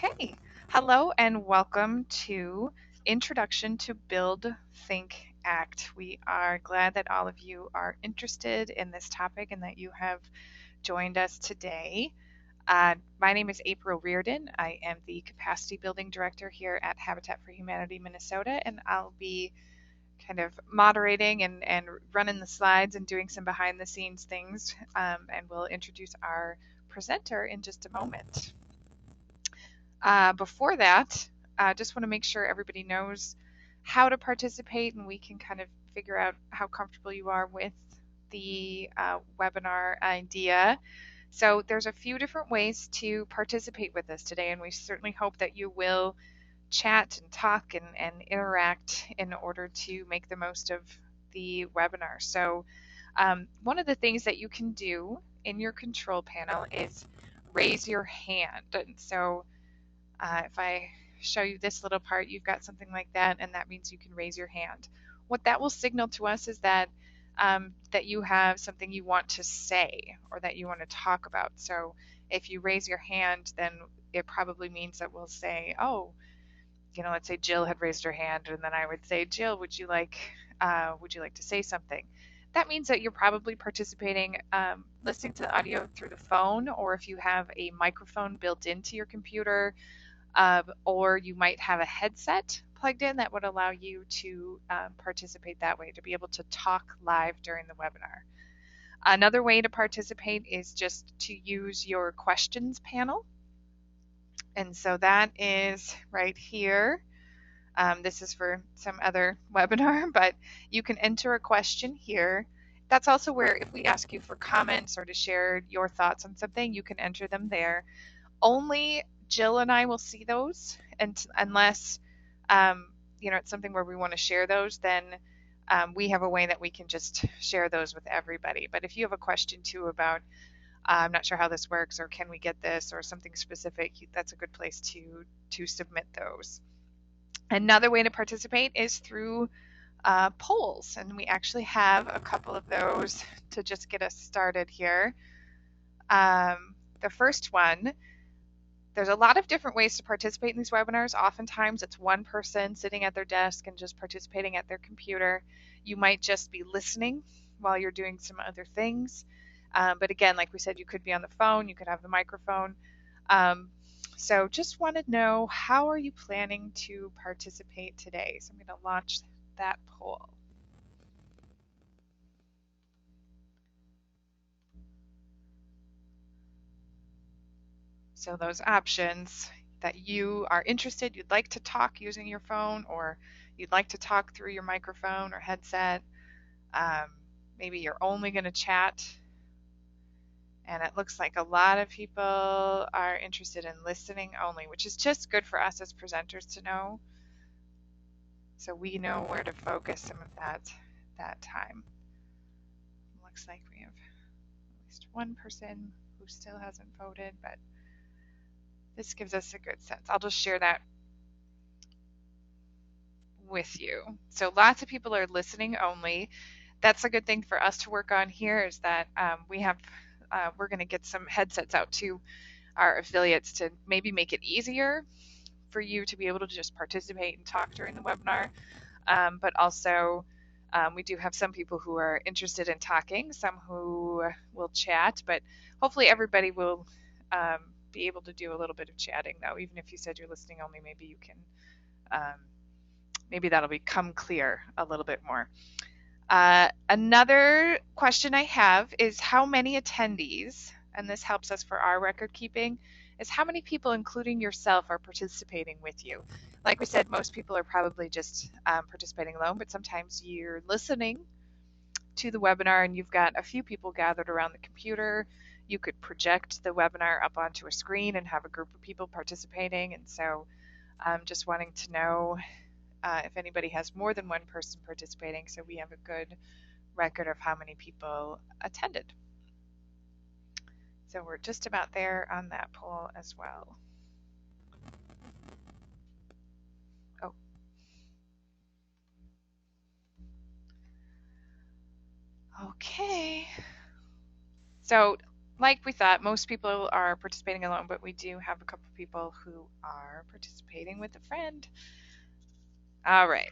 Okay, hello and welcome to Introduction to Build, Think, Act. We are glad that all of you are interested in this topic and that you have joined us today. My name is April Reardon. I am the Capacity Building Director here at Habitat for Humanity Minnesota, and I'll be kind of moderating and running the slides and doing some behind the scenes things, and we'll introduce our presenter in just a moment. Before that, I just want to make sure everybody knows how to participate and we can kind of figure out how comfortable you are with the webinar idea. So there's a few different ways to participate with us today, and we certainly hope that you will chat and talk and interact in order to make the most of the webinar. So one of the things that you can do in your control panel is raise your hand. And so if I show you this little part, you've got something like that, and that means you can raise your hand. What that will signal to us is that that you have something you want to say or that you want to talk about. So if you raise your hand, then it probably means that we'll say, oh, let's say Jill had raised her hand, and then I would say, Jill, would you like to say something? That means that you're probably participating, listening to the audio through the phone, or if you have a microphone built into your computer, or you might have a headset plugged in that would allow you to participate that way, to be able to talk live during the webinar. Another way to participate is just to use your questions panel. And so that is right here. This is for some other webinar, but you can enter a question here. That's also where if we ask you for comments or to share your thoughts on something, you can enter them there. Only Jill and I will see those, and unless it's something where we want to share those, then we have a way that we can just share those with everybody. But if you have a question too about I'm not sure how this works, or can we get this, or something specific, that's a good place to submit those. Another way to participate is through polls, and we actually have a couple of those to just get us started here. The first one, there's a lot of different ways to participate in these webinars. Oftentimes it's one person sitting at their desk and just participating at their computer. You might just be listening while you're doing some other things. But again, like we said, you could be on the phone, you could have the microphone. So just want to know, how are you planning to participate today? So I'm going to launch that poll. So those options that you are interested, you'd like to talk using your phone, or you'd like to talk through your microphone or headset. Maybe you're only going to chat. And it looks like a lot of people are interested in listening only, which is just good for us as presenters to know, so we know where to focus some of that time. Looks like we have at least one person who still hasn't voted, but this gives us a good sense. I'll just share that with you. So lots of people are listening only. That's a good thing for us to work on here, is that we're going to get some headsets out to our affiliates to maybe make it easier for you to be able to just participate and talk during the webinar. But also, we do have some people who are interested in talking, some who will chat, but hopefully everybody will be able to do a little bit of chatting, though. Even if you said you're listening only, maybe you can, maybe that'll become clear a little bit more. Another question I have is how many attendees, and this helps us for our record keeping, is how many people, including yourself, are participating with you. Like we said, most people are probably just participating alone, but sometimes you're listening to the webinar and you've got a few people gathered around the computer. You could project the webinar up onto a screen and have a group of people participating. And so I'm just wanting to know if anybody has more than one person participating, so we have a good record of how many people attended. So we're just about there on that poll as well. Oh. Okay. So like we thought, most people are participating alone, but we do have a couple people who are participating with a friend. All right.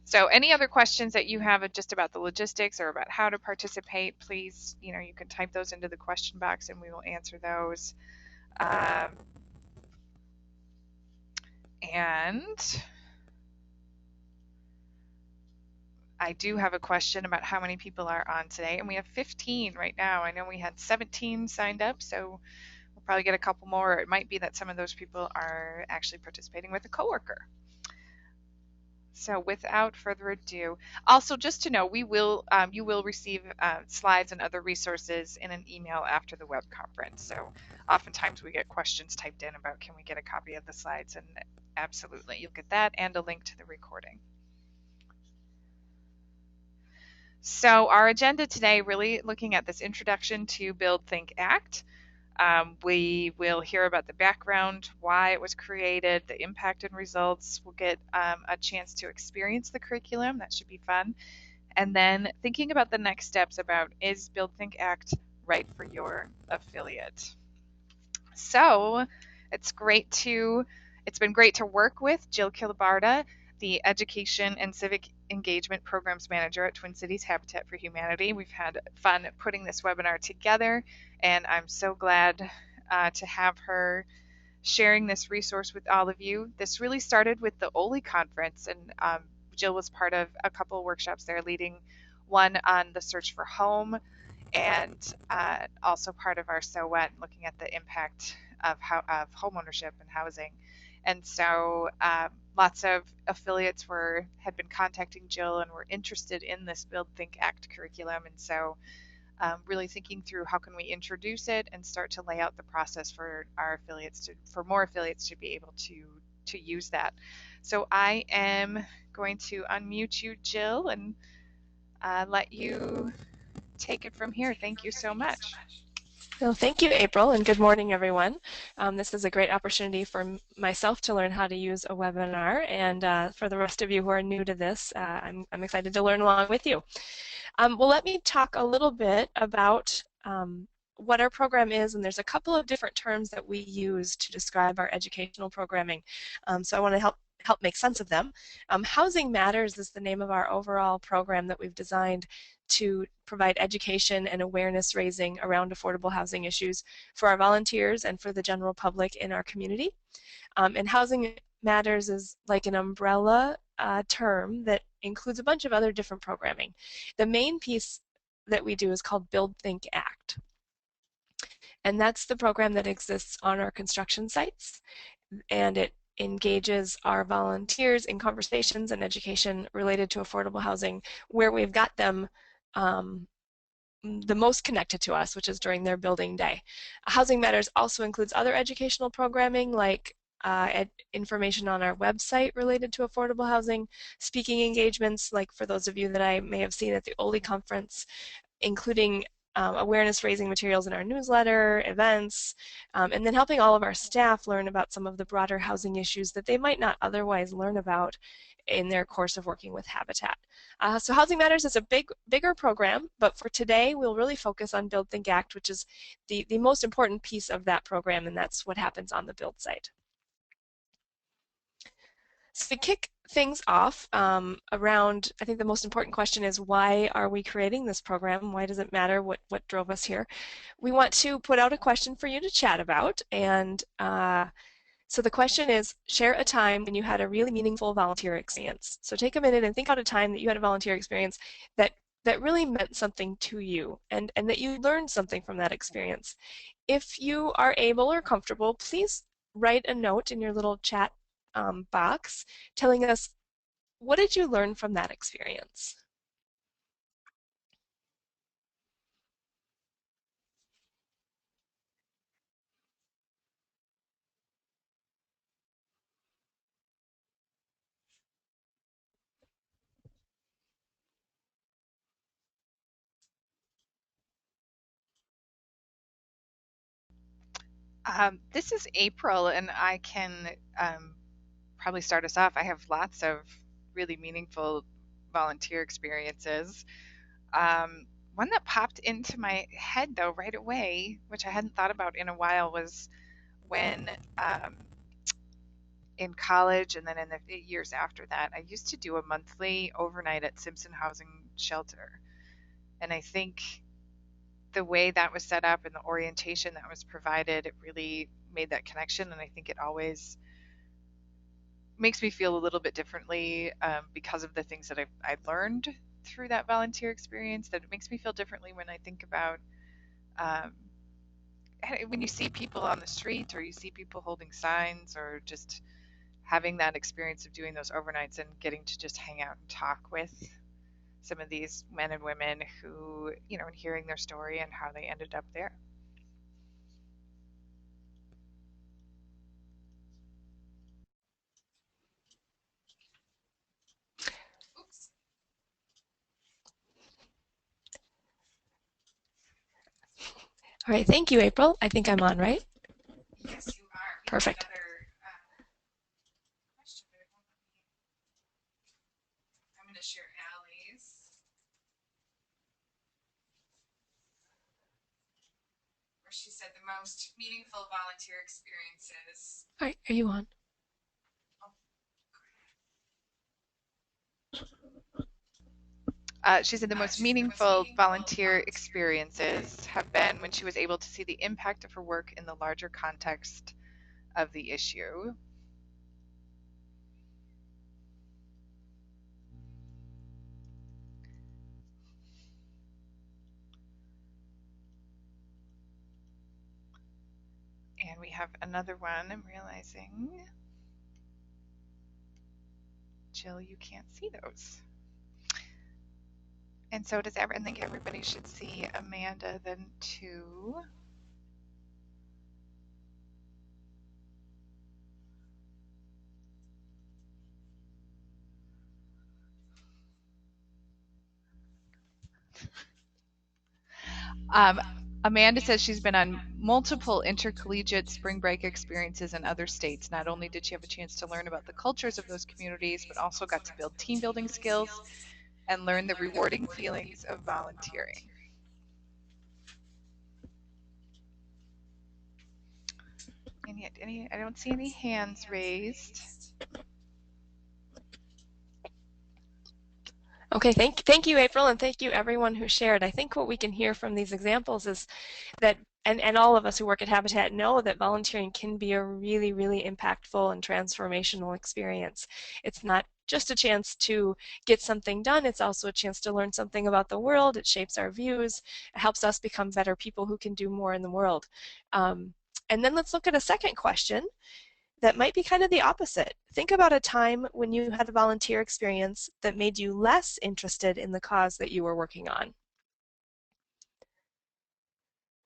So any other questions that you have just about the logistics or about how to participate, please, you can type those into the question box and we will answer those. Um, and I do have a question about how many people are on today, and we have 15 right now. I know we had 17 signed up, so we'll probably get a couple more. It might be that some of those people are actually participating with a coworker. So without further ado, also just to know, you will receive slides and other resources in an email after the web conference. So oftentimes we get questions typed in about can we get a copy of the slides, and absolutely, you'll get that and a link to the recording. So our agenda today, really looking at this introduction to Build, Think, Act. We will hear about the background, why it was created, the impact and results. We'll get a chance to experience the curriculum. That should be fun. And then thinking about the next steps about is Build, Think, Act right for your affiliate. So it's been great to work with Jill Kilibarda, the Education and Civic Engagement Programs Manager at Twin Cities Habitat for Humanity. We've had fun putting this webinar together, and I'm so glad to have her sharing this resource with all of you. This really started with the OLI conference, and Jill was part of a couple of workshops there, leading one on the search for home, and also part of our So What, looking at the impact of homeownership and housing. And so lots of affiliates had been contacting Jill and were interested in this Build, Think, Act curriculum. And so really thinking through how can we introduce it and start to lay out the process for more affiliates to be able to use that. So I am going to unmute you, Jill, and let you take it from here. Thank you so much. Well, thank you, April, and good morning, everyone. This is a great opportunity for myself to learn how to use a webinar, and for the rest of you who are new to this, I'm excited to learn along with you. Well, let me talk a little bit about what our program is, and there's a couple of different terms that we use to describe our educational programming, so I want to help make sense of them. Housing Matters is the name of our overall program that we've designed to provide education and awareness raising around affordable housing issues for our volunteers and for the general public in our community. And Housing Matters is like an umbrella term that includes a bunch of other different programming. The main piece that we do is called Build, Think, Act. And that's the program that exists on our construction sites, and it engages our volunteers in conversations and education related to affordable housing where we've got them the most connected to us, which is during their building day. Housing Matters also includes other educational programming like information on our website related to affordable housing, speaking engagements like for those of you that I may have seen at the OLI conference, including awareness raising materials in our newsletter, events, and then helping all of our staff learn about some of the broader housing issues that they might not otherwise learn about in their course of working with Habitat. So Housing Matters is a bigger program, but for today we'll really focus on Build, Think, Act, which is the most important piece of that program, and that's what happens on the Build site. So to kick things off around, I think the most important question is, why are we creating this program? Why does it matter? What drove us here? We want to put out a question for you to chat about, and so the question is, share a time when you had a really meaningful volunteer experience. So take a minute and think out a time that you had a volunteer experience that really meant something to you, and that you learned something from that experience. If you are able or comfortable, please write a note in your little chat box telling us, what did you learn from that experience? This is April, and I can probably start us off. I have lots of really meaningful volunteer experiences. One that popped into my head though right away, which I hadn't thought about in a while, was when in college and then in the years after that, I used to do a monthly overnight at Simpson Housing Shelter. And I think the way that was set up and the orientation that was provided, it really made that connection. And I think it always makes me feel a little bit differently because of the things that I've learned through that volunteer experience, that it makes me feel differently when I think about um, when you see people on the street or you see people holding signs or just having that experience of doing those overnights and getting to just hang out and talk with some of these men and women who, and hearing their story and how they ended up there. All right, thank you, April. I think I'm on, right? Yes, you are. We have Perfect. another question, but I'm going to share Allie's, where she said the most meaningful volunteer experiences. All right, are you on? She said the most meaningful volunteer experiences have been when she was able to see the impact of her work in the larger context of the issue. And we have another one, I'm realizing. Jill, you can't see those. And so does everyone. I think everybody should see Amanda then too. Um, Amanda says she's been on multiple intercollegiate spring break experiences in other states. Not only did she have a chance to learn about the cultures of those communities, but also got to build team building skills and learn the rewarding feelings of volunteering. And yet, I don't see any hands raised. Okay, thank you, April, and thank you everyone who shared. I think what we can hear from these examples is that, and all of us who work at Habitat know that volunteering can be a really, really impactful and transformational experience. It's not just a chance to get something done, it's also a chance to learn something about the world. It shapes our views, it helps us become better people who can do more in the world. And then let's look at a second question that might be kind of the opposite. Think about a time when you had a volunteer experience that made you less interested in the cause that you were working on.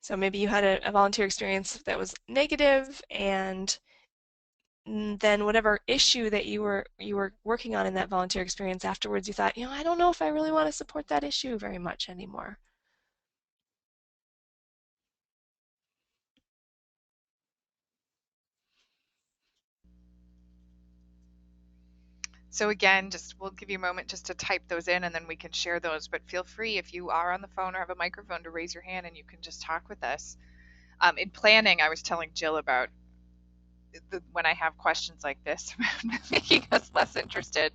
So maybe you had a volunteer experience that was negative, and then whatever issue that you were working on in that volunteer experience afterwards, you thought, I don't know if I really want to support that issue very much anymore. So again, just we'll give you a moment just to type those in and then we can share those. But feel free if you are on the phone or have a microphone to raise your hand and you can just talk with us. In planning, I was telling Jill about when I have questions like this making us less interested.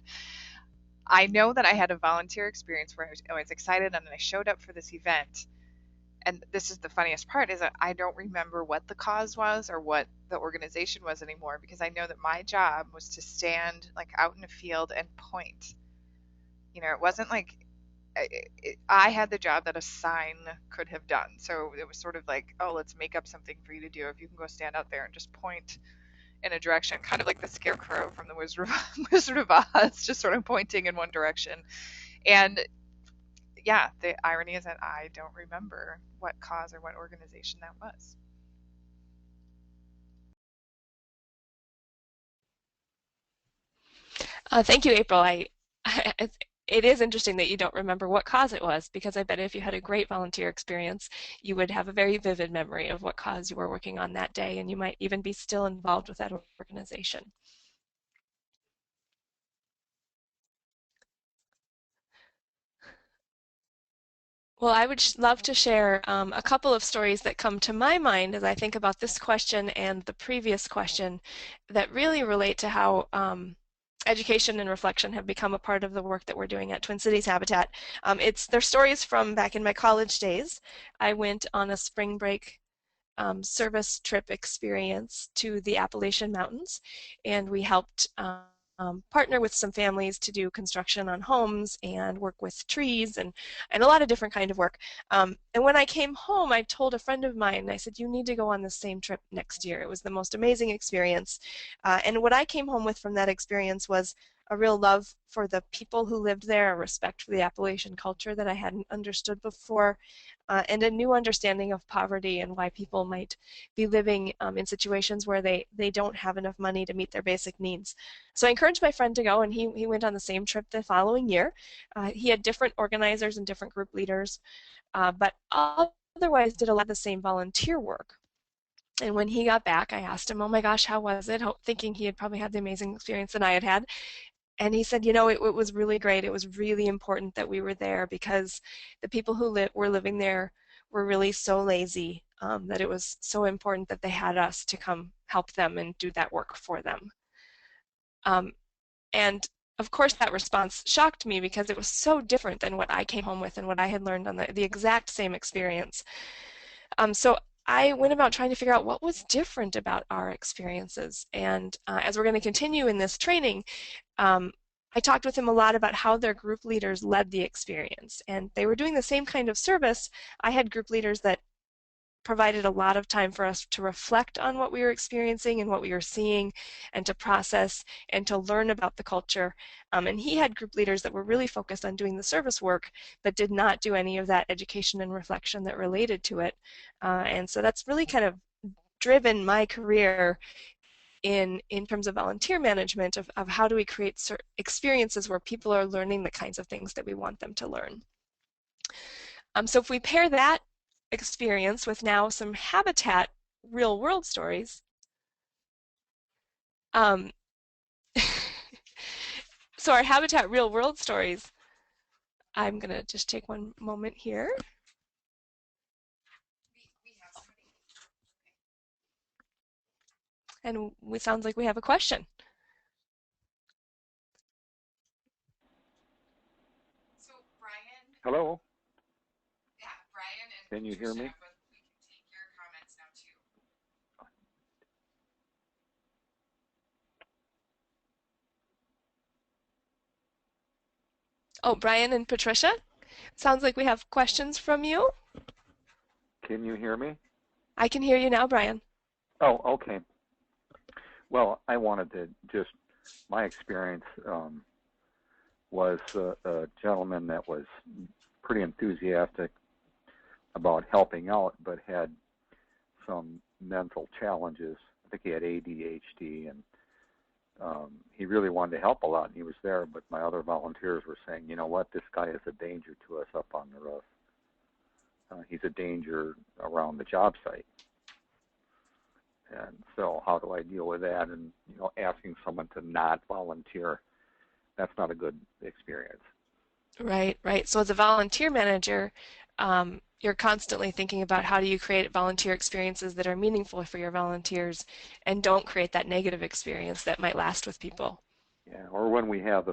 I know that I had a volunteer experience where I was excited and I showed up for this event. And this is the funniest part is that I don't remember what the cause was or what the organization was anymore because I know that my job was to stand like out in a field and point. It wasn't like I had the job that a sign could have done. So it was sort of like, oh, let's make up something for you to do. If you can go stand out there and just point in a direction, kind of like the scarecrow from the Wizard of Oz, just sort of pointing in one direction. And yeah, the irony is that I don't remember what cause or what organization that was. Thank you, April. It is interesting that you don't remember what cause it was, because I bet if you had a great volunteer experience, you would have a very vivid memory of what cause you were working on that day, and you might even be still involved with that organization. Well, I would love to share a couple of stories that come to my mind as I think about this question and the previous question that really relate to how education and reflection have become a part of the work that we're doing at Twin Cities Habitat. They're stories from back in my college days. I went on a spring break service trip experience to the Appalachian Mountains, and we helped partner with some families to do construction on homes and work with trees and a lot of different kind of work. And when I came home, I told a friend of mine, I said, you need to go on the same trip next year. It was the most amazing experience. And what I came home with from that experience was a real love for the people who lived there, a respect for the Appalachian culture that I hadn't understood before, and a new understanding of poverty and why people might be living in situations where they don't have enough money to meet their basic needs. So I encouraged my friend to go, and he went on the same trip the following year. He had different organizers and different group leaders, but otherwise did a lot of the same volunteer work. And when he got back, I asked him, oh my gosh, how was it? Thinking he had probably had the amazing experience that I had had. And he said, it was really great. It was really important that we were there because the people who were living there were really so lazy that it was so important that they had us to come help them and do that work for them. Um, and of course, that response shocked me because it was so different than what I came home with and what I had learned on the exact same experience. So I went about trying to figure out what was different about our experiences. And as we're going to continue in this training, um, I talked with him a lot about how their group leaders led the experience. And they were doing the same kind of service. I had group leaders that provided a lot of time for us to reflect on what we were experiencing and what we were seeing and to process and to learn about the culture. And he had group leaders that were really focused on doing the service work but did not do any of that education and reflection that related to it. And so that's really kind of driven my career in terms of volunteer management of how do we create experiences where people are learning the kinds of things that we want them to learn. So if we pair that experience with now some habitat real world stories, um, so our habitat real world stories, I'm going to just take one moment here. And it sounds like we have a question. So Brian, Hello, yeah, Brian and can you hear Patricia, me? but we can take your comments now too. Oh, Brian and Patricia, sounds like we have questions from you. Can you hear me? I can hear you now, Brian. Oh, okay. Well, I wanted to just, my experience was a gentleman that was pretty enthusiastic about helping out, but had some mental challenges. I think he had ADHD, and he really wanted to help a lot, and he was there, but my other volunteers were saying, you know what, this guy is a danger to us up on the roof. He's a danger around the job site. And so how do I deal with that? And, asking someone to not volunteer, that's not a good experience. Right, right. So as a volunteer manager, you're constantly thinking about how do you create volunteer experiences that are meaningful for your volunteers and don't create that negative experience that might last with people. Yeah, or when we have,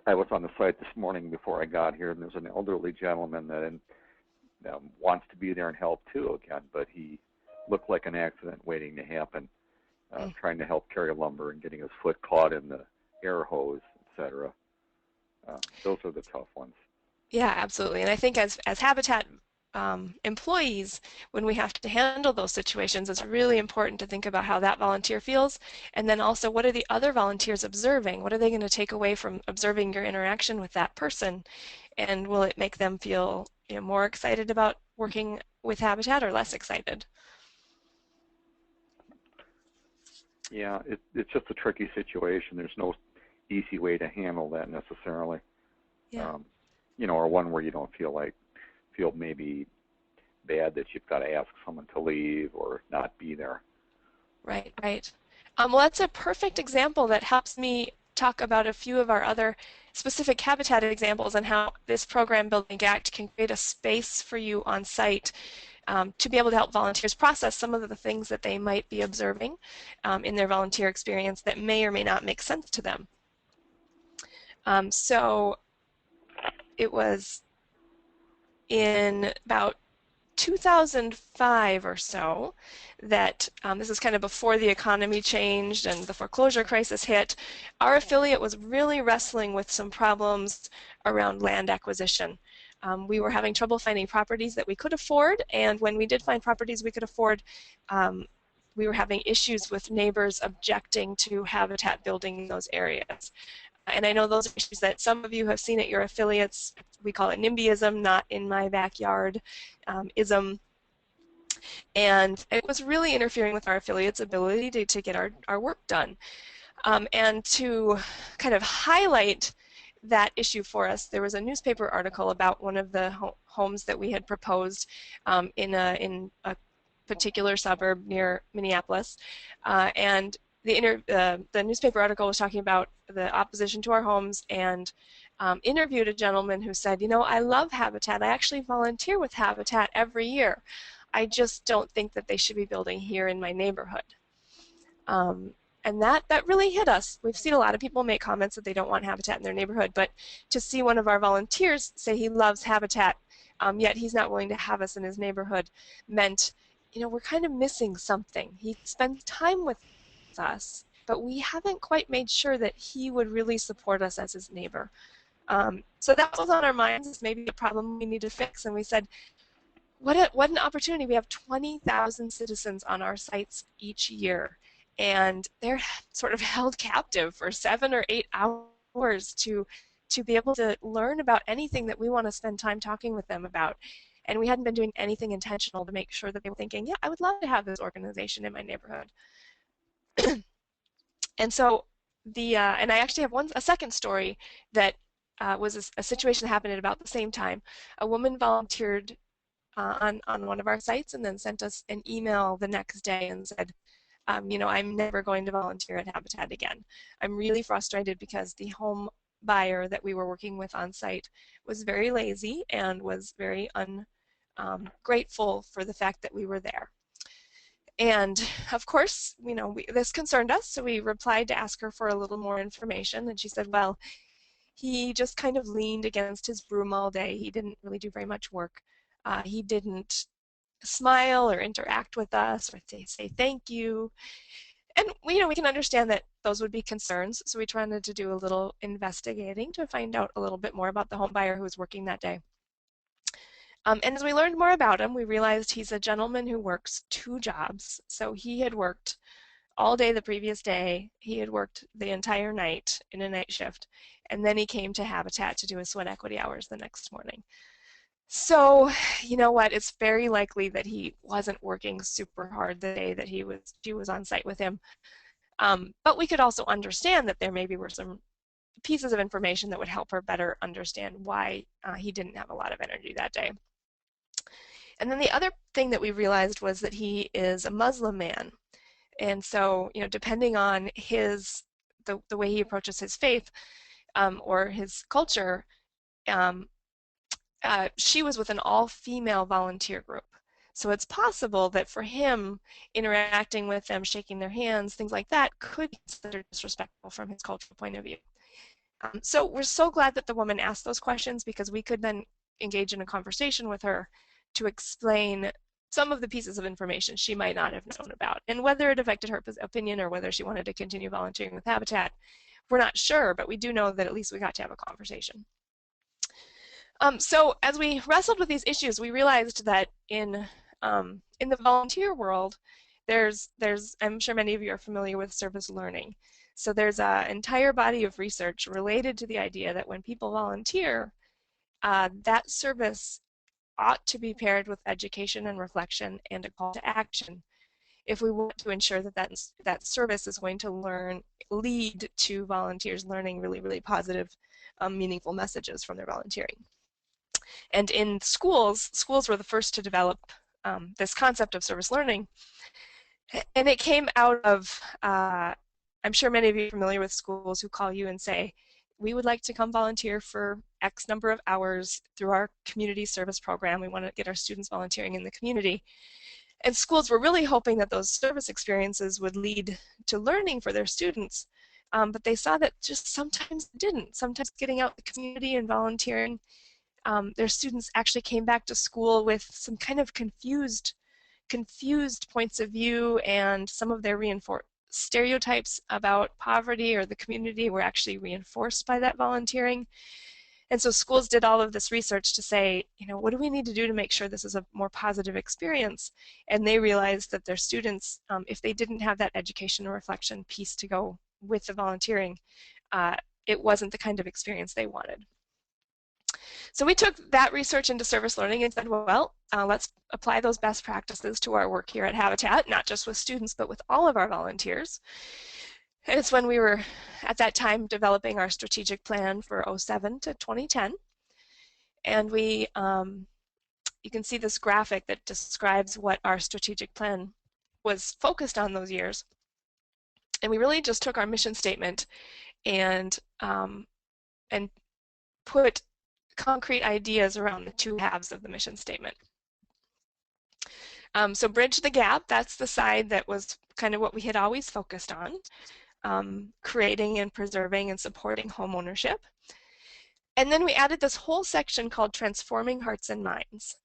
I was on the site this morning before I got here, and there's an elderly gentleman that wants to be there and help too again, but he looked like an accident waiting to happen, Mm. trying to help carry lumber and getting his foot caught in the air hose, etc. Those are the tough ones. Yeah, absolutely. And I think as Habitat employees, when we have to handle those situations, it's really important to think about how that volunteer feels, and then also what are the other volunteers observing? What are they going to take away from observing your interaction with that person? And will it make them feel, more excited about working with Habitat or less excited? Yeah, it's just a tricky situation. There's no easy way to handle that necessarily. Yeah, Um, or one where you don't feel maybe bad that you've got to ask someone to leave or not be there. right, right. Well, that's a perfect example that helps me talk about a few of our other specific habitat examples and how this program Building Act can create a space for you on site to be able to help volunteers process some of the things that they might be observing in their volunteer experience that may or may not make sense to them. So it was in about 2005 or so that this is kind of before the economy changed and the foreclosure crisis hit. Our affiliate was really wrestling with some problems around land acquisition. We were having trouble finding properties that we could afford, and when we did find properties we could afford, we were having issues with neighbors objecting to habitat building in those areas. And I know those are issues that some of you have seen at your affiliates. We call it NIMBYism, not in my backyard ism. And it was really interfering with our affiliates' ability to get our work done. And to kind of highlight that issue for us, there was a newspaper article about one of the homes that we had proposed in a particular suburb near Minneapolis. And the newspaper article was talking about the opposition to our homes and interviewed a gentleman who said, you know, I love Habitat. I actually volunteer with Habitat every year. I just don't think that they should be building here in my neighborhood. And that really hit us. We've seen a lot of people make comments that they don't want Habitat in their neighborhood, but to see one of our volunteers say he loves Habitat, yet he's not willing to have us in his neighborhood, meant, you know, we're kind of missing something. He spends time with us, but we haven't quite made sure that he would really support us as his neighbor. So that was on our minds as maybe a problem we need to fix, and we said, what an opportunity. We have 20,000 citizens on our sites each year, and they're sort of held captive for 7 or 8 hours to be able to learn about anything that we want to spend time talking with them about. And we hadn't been doing anything intentional to make sure that they were thinking, yeah, I would love to have this organization in my neighborhood. And so and I actually have a second story that was a situation that happened at about the same time. A woman volunteered on one of our sites and then sent us an email the next day and said, you know, I'm never going to volunteer at Habitat again. I'm really frustrated because the home buyer that we were working with on site was very lazy and was very ungrateful for the fact that we were there. And of course, you know, this concerned us, so we replied to ask her for a little more information, and she said, well, he just kind of leaned against his broom all day. He didn't really do very much work. He didn't smile or interact with us or say thank you. And you know, we can understand that those would be concerns, so we tried to do a little investigating to find out a little bit more about the home buyer who was working that day. And as we learned more about him, we realized he's a gentleman who works 2 jobs. So he had worked all day the previous day. He had worked the entire night in a night shift. And then he came to Habitat to do his sweat equity hours the next morning. So, you know what, it's very likely that he wasn't working super hard the day that she was on site with him. But we could also understand that there maybe were some pieces of information that would help her better understand why he didn't have a lot of energy that day. And then the other thing that we realized was that he is a Muslim man. And so, you know, depending on the way he approaches his faith or his culture, she was with an all-female volunteer group. So it's possible that for him, interacting with them, shaking their hands, things like that, could be considered disrespectful from his cultural point of view. So we're so glad that the woman asked those questions, because we could then engage in a conversation with her to explain some of the pieces of information she might not have known about. And whether it affected her opinion or whether she wanted to continue volunteering with Habitat, we're not sure, but we do know that at least we got to have a conversation. So as we wrestled with these issues, we realized that in the volunteer world, I'm sure many of you are familiar with service learning. So there's an entire body of research related to the idea that when people volunteer, that service ought to be paired with education and reflection and a call to action if we want to ensure that that service is going to lead to volunteers learning really, really positive, meaningful messages from their volunteering. And in schools were the first to develop this concept of service learning, and it came out of I'm sure many of you are familiar with schools who call you and say, we would like to come volunteer for X number of hours through our community service program. We want to get our students volunteering in the community. And schools were really hoping that those service experiences would lead to learning for their students. But they saw that just sometimes it didn't. Sometimes getting out in the community and volunteering, their students actually came back to school with some kind of confused points of view, and some of their reinforced stereotypes about poverty or the community were actually reinforced by that volunteering. And so schools did all of this research to say, you know, what do we need to do to make sure this is a more positive experience? And they realized that their students, if they didn't have that education and reflection piece to go with the volunteering, it wasn't the kind of experience they wanted. So we took that research into service learning and said, well, let's apply those best practices to our work here at Habitat, not just with students, but with all of our volunteers. And it's when we were, at that time, developing our strategic plan for 07 to 2010. And we, you can see this graphic that describes what our strategic plan was focused on those years. And we really just took our mission statement and put concrete ideas around the two halves of the mission statement. So bridge the gap, that's the side that was kind of what we had always focused on, creating and preserving and supporting home ownership. And then we added this whole section called transforming hearts and minds.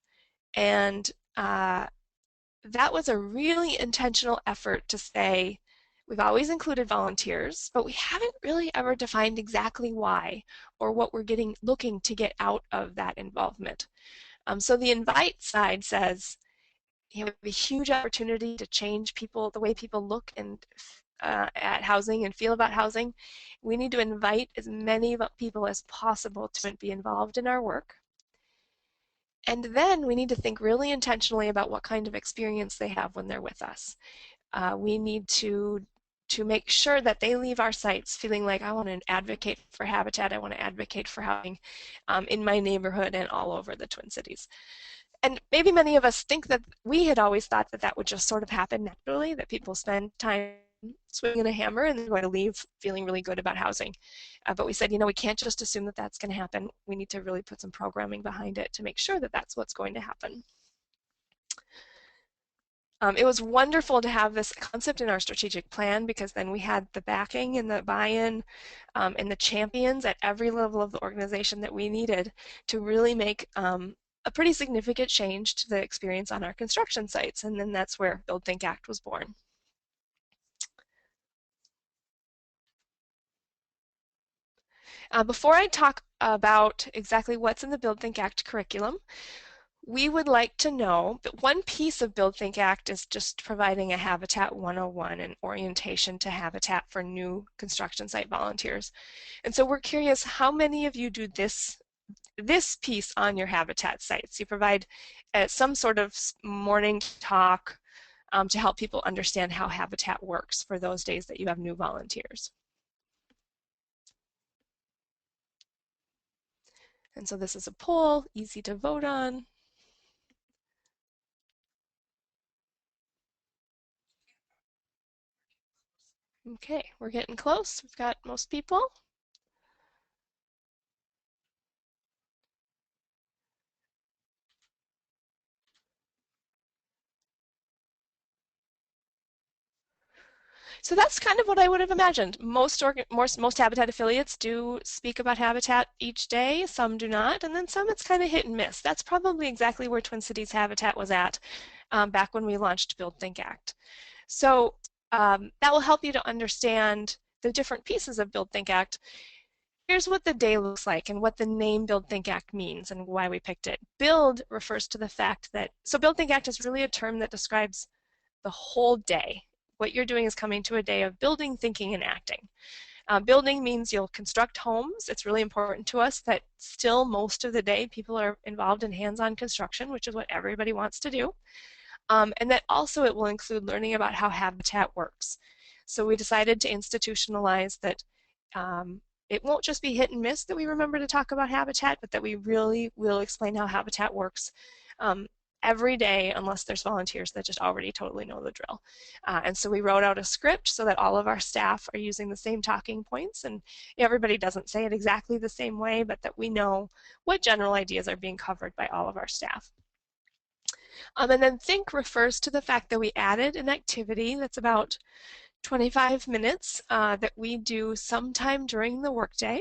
And that was a really intentional effort to say, we've always included volunteers, but we haven't really ever defined exactly why or what we're looking to get out of that involvement. So the invite side says, you have a huge opportunity to change the way people look and at housing and feel about housing. We need to invite as many people as possible to be involved in our work. And then we need to think really intentionally about what kind of experience they have when they're with us. We need to make sure that they leave our sites feeling like, I want to advocate for Habitat, I want to advocate for housing in my neighborhood and all over the Twin Cities. And maybe many of us think that we had always thought that that would just sort of happen naturally, that people spend time swinging a hammer and they're going to leave feeling really good about housing. But we said, you know, we can't just assume that that's going to happen. We need to really put some programming behind it to make sure that that's what's going to happen. It was wonderful to have this concept in our strategic plan, because then we had the backing and the buy-in and the champions at every level of the organization that we needed to really make a pretty significant change to the experience on our construction sites. And then that's where Build, Think, Act was born. Before I talk about exactly what's in the Build, Think, Act curriculum, we would like to know that one piece of Build, Think, Act is just providing a Habitat 101 and orientation to Habitat for new construction site volunteers. And so we're curious, how many of you do this piece on your Habitat sites? You provide some sort of morning talk to help people understand how Habitat works for those days that you have new volunteers. And so this is a poll, easy to vote on. Okay, we're getting close. We've got most people. So that's kind of what I would have imagined. Most Habitat affiliates do speak about Habitat each day, some do not, and then some it's kind of hit and miss. That's probably exactly where Twin Cities Habitat was at back when we launched Build, Think, Act. So that will help you to understand the different pieces of Build, Think, Act. Here's what the day looks like and what the name Build, Think, Act means and why we picked it. Build refers to the fact that, so Build, Think, Act is really a term that describes the whole day. What you're doing is coming to a day of building, thinking, and acting. Building means you'll construct homes. It's really important to us that still most of the day people are involved in hands-on construction, which is what everybody wants to do. And that also it will include learning about how Habitat works. So we decided to institutionalize that it won't just be hit and miss that we remember to talk about Habitat, but that we really will explain how Habitat works every day unless there's volunteers that just already totally know the drill. And so we wrote out a script so that all of our staff are using the same talking points, and everybody doesn't say it exactly the same way, but that we know what general ideas are being covered by all of our staff. And then think refers to the fact that we added an activity that's about 25 minutes that we do sometime during the workday,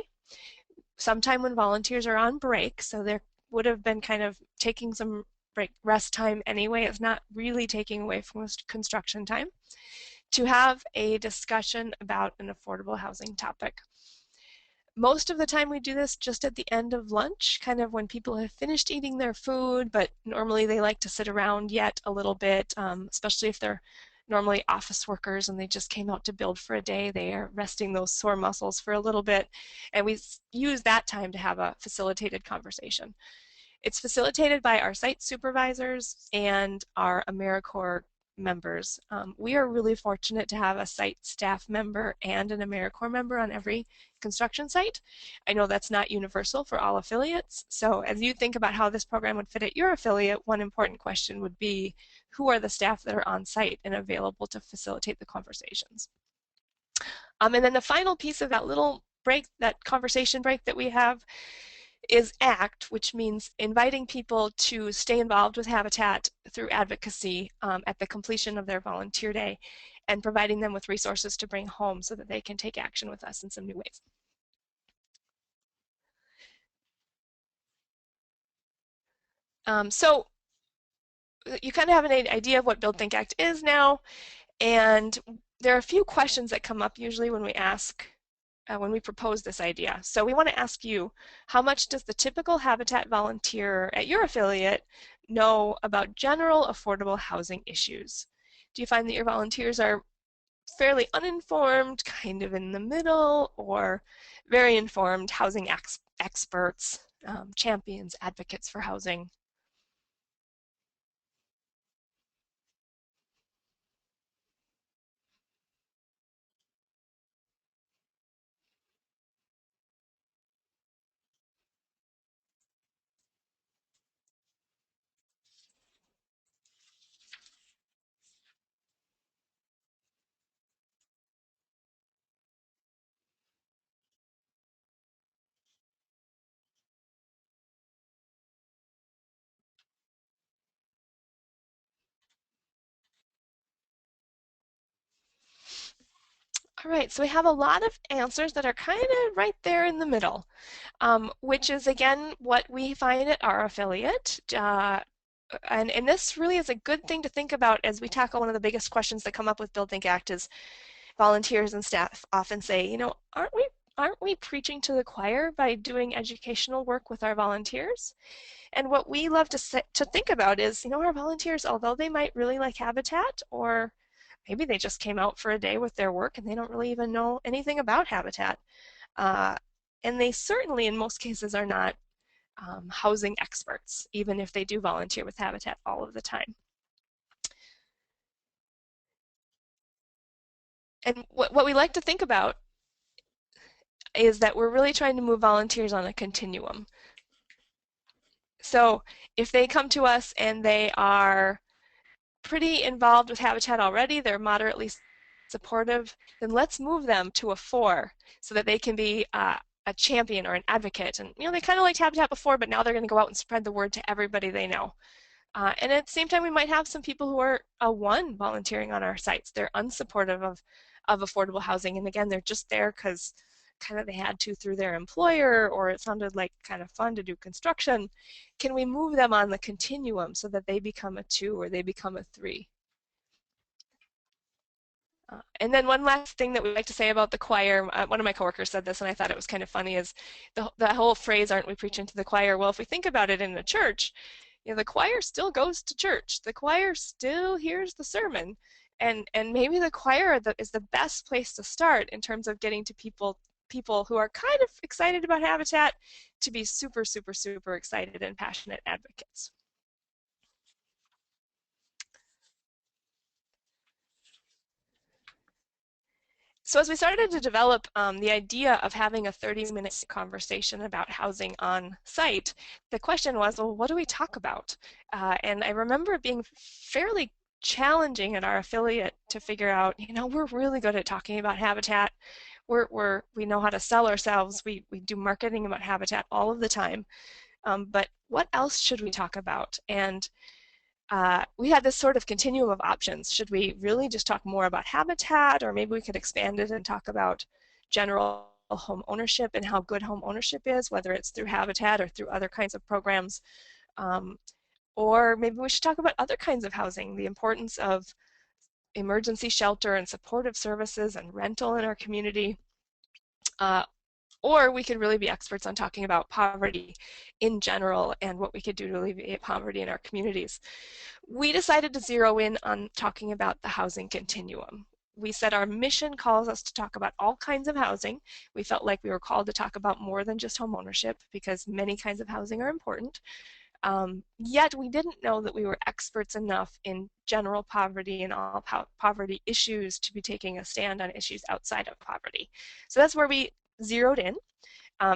sometime when volunteers are on break. So there would have been kind of taking some break rest time anyway. It's not really taking away from construction time, to have a discussion about an affordable housing topic. Most of the time we do this just at the end of lunch, kind of when people have finished eating their food, but normally they like to sit around yet a little bit, especially if they're normally office workers and they just came out to build for a day. They are resting those sore muscles for a little bit, and we use that time to have a facilitated conversation. It's facilitated by our site supervisors and our AmeriCorps members. We are really fortunate to have a site staff member and an AmeriCorps member on every construction site. I know that's not universal for all affiliates, so as you think about how this program would fit at your affiliate, one important question would be, who are the staff that are on site and available to facilitate the conversations? And then the final piece of that little break, that conversation break that we have, is ACT, which means inviting people to stay involved with Habitat through advocacy at the completion of their volunteer day, and providing them with resources to bring home so that they can take action with us in some new ways. So you kind of have an idea of what Build, Think, Act is now, and there are a few questions that come up usually when we ask when we propose this idea. So we want to ask you, how much does the typical Habitat volunteer at your affiliate know about general affordable housing issues? Do you find that your volunteers are fairly uninformed, kind of in the middle, or very informed housing experts, champions, advocates for housing? All right, so we have a lot of answers that are kind of right there in the middle, which is, again, what we find at our affiliate. And this really is a good thing to think about as we tackle one of the biggest questions that come up with Build, Think, Act. Is volunteers and staff often say, you know, aren't we preaching to the choir by doing educational work with our volunteers? And what we love to think about is, you know, our volunteers, although they might really like Habitat, or maybe they just came out for a day with their work and they don't really even know anything about Habitat. And they certainly, in most cases, are not housing experts, even if they do volunteer with Habitat all of the time. And what we like to think about is that we're really trying to move volunteers on a continuum. So if they come to us and they are pretty involved with Habitat already, they're moderately supportive, then let's move them to a 4 so that they can be a champion or an advocate. And you know, they kind of liked Habitat before, but now they're going to go out and spread the word to everybody they know. And at the same time, we might have some people who are a 1 volunteering on our sites. They're unsupportive of affordable housing, and again, they're just there because kind of they had to through their employer, or it sounded like kind of fun to do construction. Can we move them on the continuum so that they become a 2 or they become a 3? And then one last thing that we like to say about the choir, one of my coworkers said this and I thought it was kind of funny, is the whole phrase, aren't we preaching to the choir? Well, if we think about it in a church, you know, the choir still goes to church. The choir still hears the sermon. And maybe the choir is the best place to start in terms of getting to people who are kind of excited about Habitat to be super, super, super excited and passionate advocates. So as we started to develop the idea of having a 30-minute conversation about housing on site, the question was, well, what do we talk about? And I remember it being fairly challenging at our affiliate to figure out, we're really good at talking about habitat. We know how to sell ourselves. We do marketing about habitat all of the time. But what else should we talk about? And we had this sort of continuum of options. Should we really just talk more about habitat, or maybe we could expand it and talk about general home ownership and how good home ownership is, whether it's through habitat or through other kinds of programs. Or maybe we should talk about other kinds of housing, the importance of emergency shelter and supportive services and rental in our community. Or we could really be experts on talking about poverty in general and what we could do to alleviate poverty in our communities. We decided to zero in on talking about the housing continuum. We said our mission calls us to talk about all kinds of housing. We felt like we were called to talk about more than just home ownership because many kinds of housing are important. Yet we didn't know that we were experts enough in general poverty and all poverty issues to be taking a stand on issues outside of poverty. So that's where we zeroed in.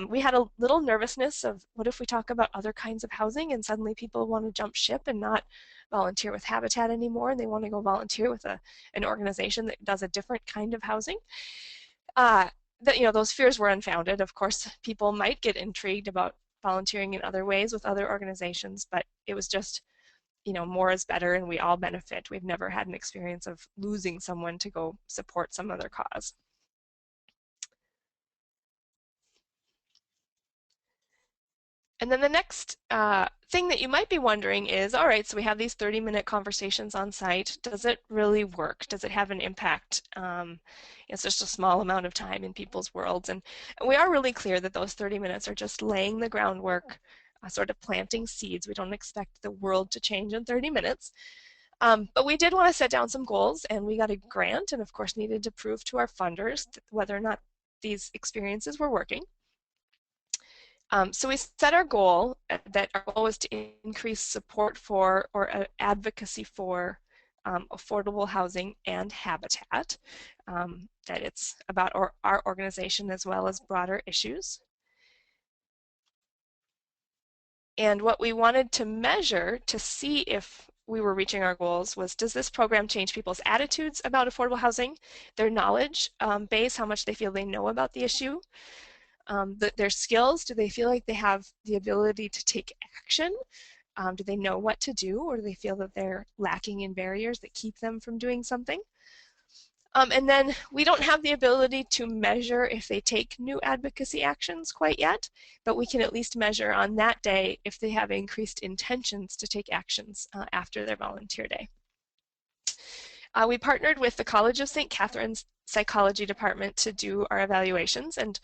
We had a little nervousness of what if we talk about other kinds of housing and suddenly people want to jump ship and not volunteer with Habitat anymore, and they want to go volunteer with an organization that does a different kind of housing. Those fears were unfounded. Of course, people might get intrigued about volunteering in other ways with other organizations, but it was just, more is better and we all benefit. We've never had an experience of losing someone to go support some other cause. And then the next thing that you might be wondering is, all right, so we have these 30-minute conversations on site. Does it really work? Does it have an impact? It's just a small amount of time in people's worlds. And we are really clear that those 30 minutes are just laying the groundwork, sort of planting seeds. We don't expect the world to change in 30 minutes. But we did want to set down some goals, and we got a grant and, of course, needed to prove to our funders whether or not these experiences were working. So we set our goal that our goal was to increase support for or advocacy for affordable housing and habitat, that it's about our organization as well as broader issues. And what we wanted to measure to see if we were reaching our goals was, does this program change people's attitudes about affordable housing, their knowledge base, how much they feel they know about the issue, their skills, do they feel like they have the ability to take action? Do they know what to do, or do they feel that they're lacking in barriers that keep them from doing something? And then we don't have the ability to measure if they take new advocacy actions quite yet, but we can at least measure on that day if they have increased intentions to take actions after their volunteer day. We partnered with the College of St. Catherine's psychology department to do our evaluations, and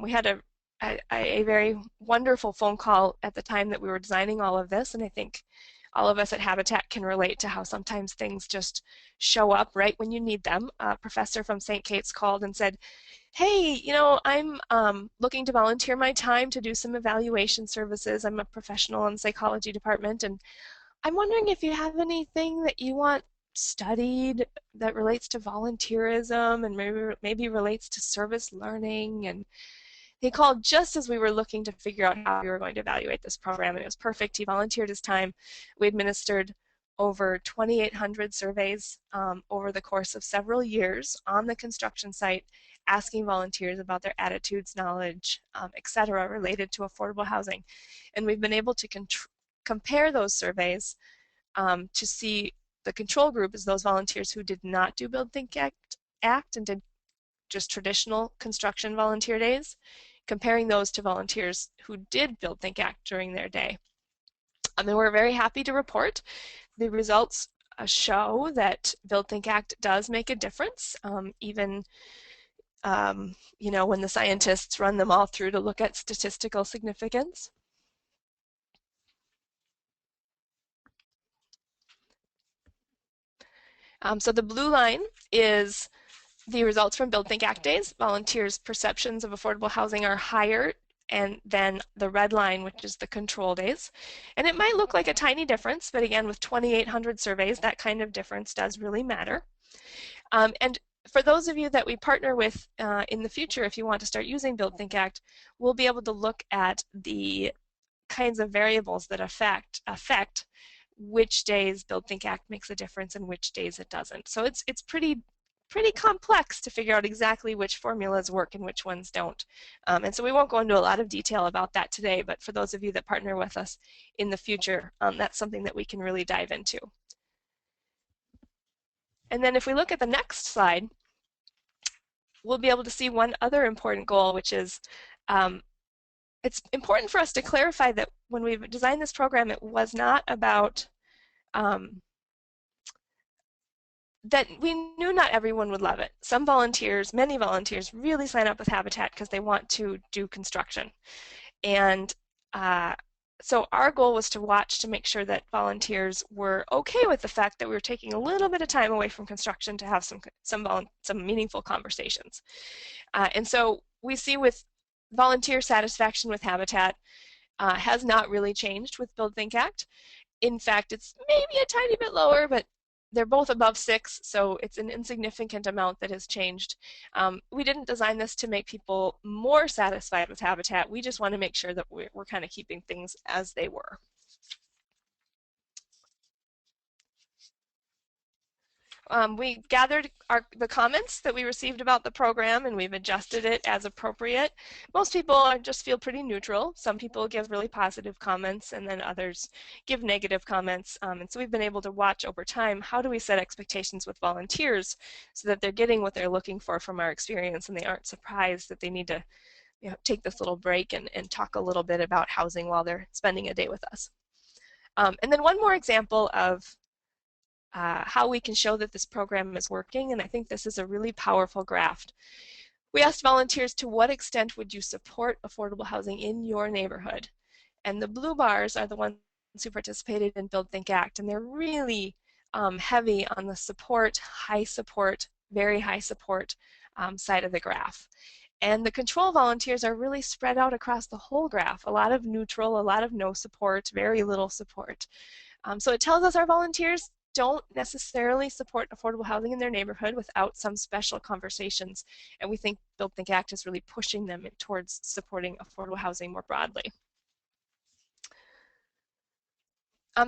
we had a very wonderful phone call at the time that we were designing all of this, and I think all of us at Habitat can relate to how sometimes things just show up right when you need them. A professor from St. Kate's called and said, hey, I'm looking to volunteer my time to do some evaluation services. I'm a professional in the psychology department, and I'm wondering if you have anything that you want studied that relates to volunteerism and maybe relates to service learning. And he called just as we were looking to figure out how we were going to evaluate this program, and it was perfect. He volunteered his time. We administered over 2,800 surveys over the course of several years on the construction site, asking volunteers about their attitudes, knowledge, etc., related to affordable housing. And we've been able to compare those surveys to see the control group is those volunteers who did not do Build, Think, Act and did just traditional construction volunteer days, comparing those to volunteers who did Build, Think, Act during their day. And we're very happy to report the results show that Build, Think, Act does make a difference, even when the scientists run them all through to look at statistical significance. So the blue line is the results from Build, Think, Act days. Volunteers' perceptions of affordable housing are higher, and then the red line, which is the control days. And it might look like a tiny difference, but again, with 2,800 surveys, that kind of difference does really matter. And For those of you that we partner with in the future, if you want to start using Build Think Act, we'll be able to look at the kinds of variables that affect which days Build Think Act makes a difference and which days it doesn't. So it's pretty complex to figure out exactly which formulas work and which ones don't. And so we won't go into a lot of detail about that today, but for those of you that partner with us in the future, that's something that we can really dive into. And then if we look at the next slide, we'll be able to see one other important goal, which is it's important for us to clarify that when we designed this program, it was not about that we knew not everyone would love it. Some volunteers, many volunteers, really sign up with Habitat because they want to do construction. And so our goal was to watch to make sure that volunteers were okay with the fact that we were taking a little bit of time away from construction to have some meaningful conversations. And so we see with volunteer satisfaction with Habitat has not really changed with Build Think Act. In fact, it's maybe a tiny bit lower, but they're both above 6, so it's an insignificant amount that has changed. We didn't design this to make people more satisfied with Habitat. We just want to make sure that we're kind of keeping things as they were. We gathered the comments that we received about the program, and we've adjusted it as appropriate. Most people just feel pretty neutral. Some people give really positive comments, and then others give negative comments. And so we've been able to watch over time, how do we set expectations with volunteers so that they're getting what they're looking for from our experience, and they aren't surprised that they need to take this little break and talk a little bit about housing while they're spending a day with us. And then one more example of how we can show that this program is working, and I think this is a really powerful graph. We asked volunteers, to what extent would you support affordable housing in your neighborhood? And the blue bars are the ones who participated in Build Think Act, and they're really heavy on the support, high support, very high support side of the graph. And the control volunteers are really spread out across the whole graph. A lot of neutral, a lot of no support, very little support. So it tells us our volunteers don't necessarily support affordable housing in their neighborhood without some special conversations. And we think Build Think Act is really pushing them towards supporting affordable housing more broadly.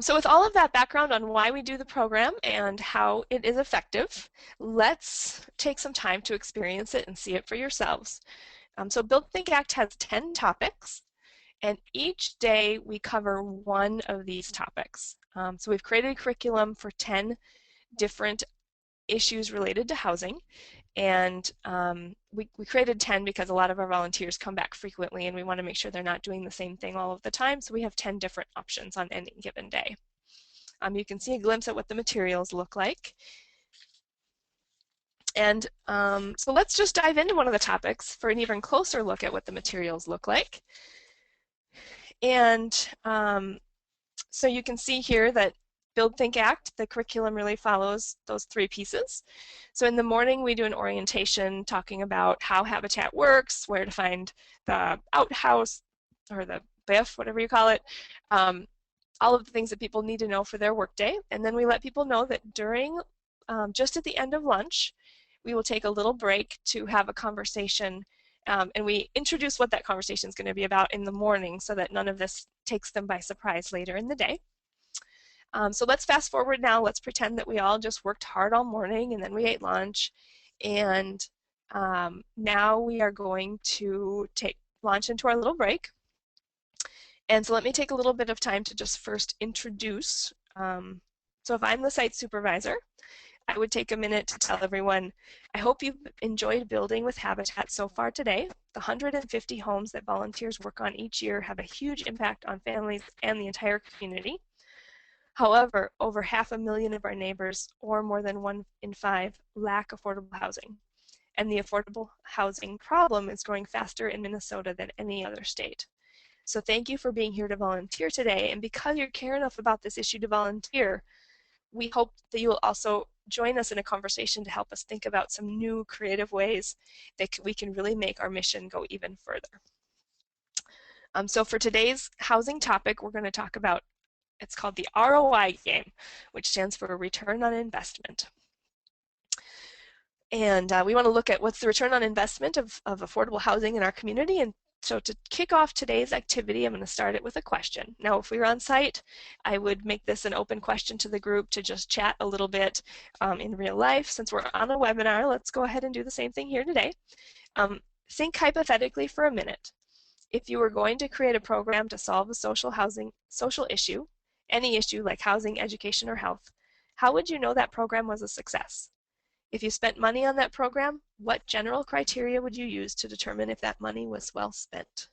So with all of that background on why we do the program and how it is effective, let's take some time to experience it and see it for yourselves. So Build Think Act has 10 topics, and each day we cover one of these topics. So we've created a curriculum for 10 different issues related to housing, and we created 10 because a lot of our volunteers come back frequently, and we want to make sure they're not doing the same thing all of the time, so we have 10 different options on any given day. You can see a glimpse at what the materials look like. And so let's just dive into one of the topics for an even closer look at what the materials look like. And so you can see here that Build Think Act, the curriculum really follows those 3 pieces. So in the morning we do an orientation talking about how Habitat works, where to find the outhouse or the BIF, whatever you call it, all of the things that people need to know for their workday. And then we let people know that during, just at the end of lunch, we will take a little break to have a conversation, and we introduce what that conversation is going to be about in the morning so that none of this takes them by surprise later in the day. So let's fast forward now. Let's pretend that we all just worked hard all morning and then we ate lunch, and now we are going to launch into our little break. And so let me take a little bit of time to just first introduce. So if I'm the site supervisor, I would take a minute to tell everyone, I hope you've enjoyed building with Habitat so far today. The 150 homes that volunteers work on each year have a huge impact on families and the entire community. However, over 500,000 of our neighbors, or more than 1 in 5, lack affordable housing. And the affordable housing problem is growing faster in Minnesota than any other state. So thank you for being here to volunteer today. And because you care enough about this issue to volunteer, we hope that you will also join us in a conversation to help us think about some new creative ways that we can really make our mission go even further. So for today's housing topic, we're going to talk about, it's called the ROI game, which stands for Return on Investment. And we want to look at what's the return on investment of affordable housing in our community. And so to kick off today's activity, I'm going to start it with a question. Now, if we were on site, I would make this an open question to the group to just chat a little bit in real life. Since we're on a webinar, let's go ahead and do the same thing here today. Think hypothetically for a minute. If you were going to create a program to solve a social issue, any issue like housing, education, or health, how would you know that program was a success? If you spent money on that program, what general criteria would you use to determine if that money was well spent?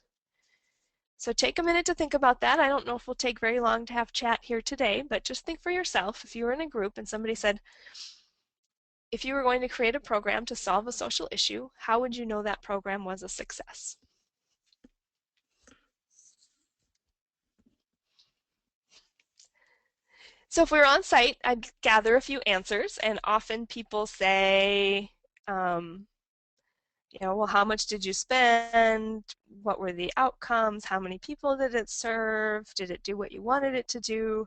So take a minute to think about that. I don't know if we'll take very long to have chat here today, but just think for yourself. If you were in a group and somebody said, if you were going to create a program to solve a social issue, how would you know that program was a success? So if we were on site, I'd gather a few answers, and often people say, well, how much did you spend? What were the outcomes? How many people did it serve? Did it do what you wanted it to do?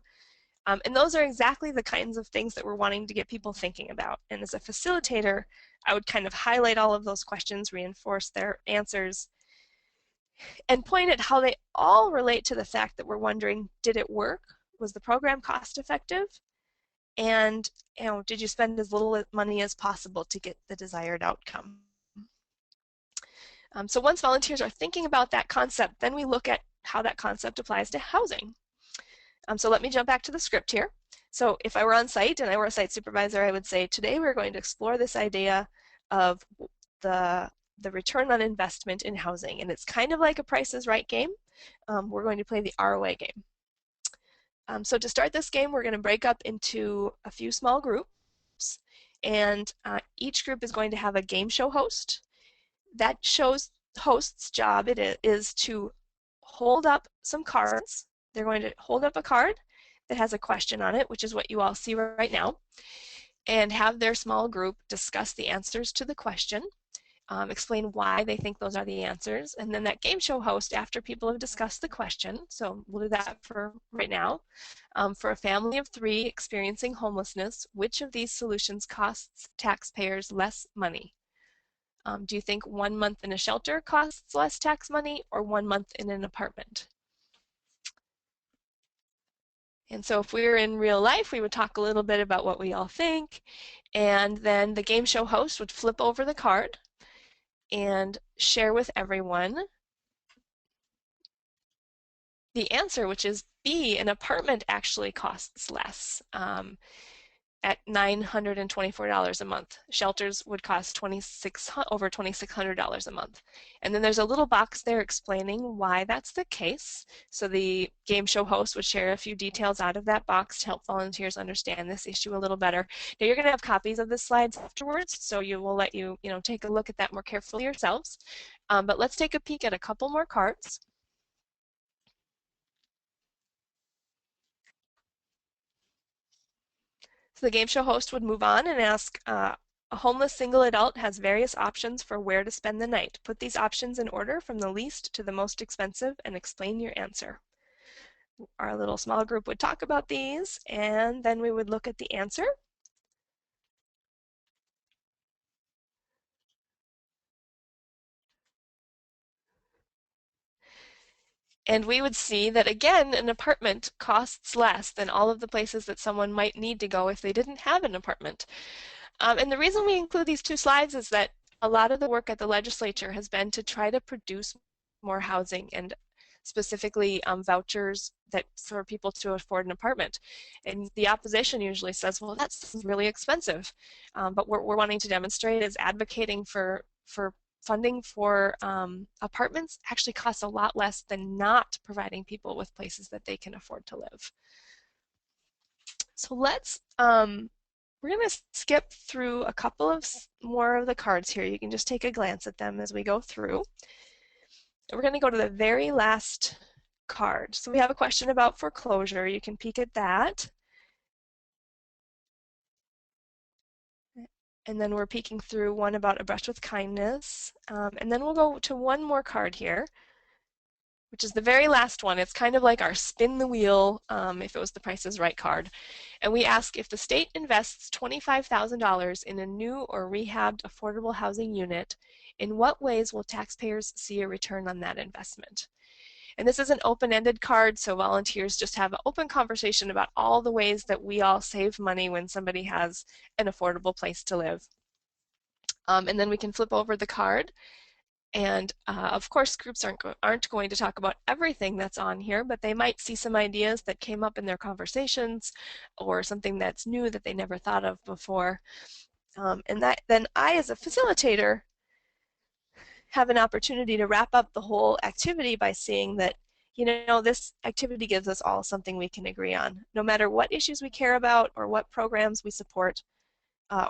And those are exactly the kinds of things that we're wanting to get people thinking about. And as a facilitator, I would kind of highlight all of those questions, reinforce their answers, and point at how they all relate to the fact that we're wondering, did it work? Was the program cost effective? And did you spend as little money as possible to get the desired outcome? So once volunteers are thinking about that concept, then we look at how that concept applies to housing. So let me jump back to the script here. So if I were on site and I were a site supervisor, I would say, today we're going to explore this idea of the return on investment in housing. And it's kind of like a Price is Right game. We're going to play the ROA game. So to start this game, we're going to break up into a few small groups. And each group is going to have a game show host. That host's job is to hold up some cards. They're going to hold up a card that has a question on it, which is what you all see right now, and have their small group discuss the answers to the question, explain why they think those are the answers, and then that game show host, after people have discussed the question, so we'll do that for right now, for a family of 3 experiencing homelessness, which of these solutions costs taxpayers less money? Do you think 1 month in a shelter costs less tax money or 1 month in an apartment? And so if we were in real life, we would talk a little bit about what we all think, and then the game show host would flip over the card and share with everyone the answer, which is B, an apartment actually costs less. At $924 a month. Shelters would cost over $2,600 a month. And then there's a little box there explaining why that's the case. So the game show host would share a few details out of that box to help volunteers understand this issue a little better. Now you're going to have copies of the slides afterwards, so we'll let you, take a look at that more carefully yourselves. But let's take a peek at a couple more cards. So the game show host would move on and ask, a homeless single adult has various options for where to spend the night. Put these options in order from the least to the most expensive and explain your answer. Our little small group would talk about these, and then we would look at the answer. And we would see that, again, an apartment costs less than all of the places that someone might need to go if they didn't have an apartment. And the reason we include these 2 slides is that a lot of the work at the legislature has been to try to produce more housing, and specifically vouchers for people to afford an apartment. And the opposition usually says, well, that's really expensive. But what we're wanting to demonstrate is advocating for funding for apartments actually costs a lot less than not providing people with places that they can afford to live. So we're going to skip through a couple of more of the cards here. You can just take a glance at them as we go through. And we're going to go to the very last card. So we have a question about foreclosure. You can peek at that. And then we're peeking through one about a brush with kindness. And then we'll go to one more card here, which is the very last one. It's kind of like our spin the wheel if it was the Price is Right card. And we ask, if the state invests $25,000 in a new or rehabbed affordable housing unit, in what ways will taxpayers see a return on that investment? And this is an open-ended card, so volunteers just have an open conversation about all the ways that we all save money when somebody has an affordable place to live. And then we can flip over the card. And of course, groups aren't going to talk about everything that's on here, but they might see some ideas that came up in their conversations or something that's new that they never thought of before. Then I, as a facilitator, have an opportunity to wrap up the whole activity by saying that, you know, this activity gives us all something we can agree on. No matter what issues we care about or what programs we support,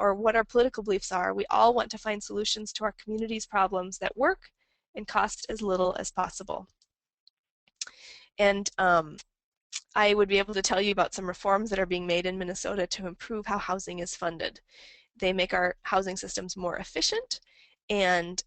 or what our political beliefs are, we all want to find solutions to our community's problems that work and cost as little as possible. And I would be able to tell you about some reforms that are being made in Minnesota to improve how housing is funded. They make our housing systems more efficient, and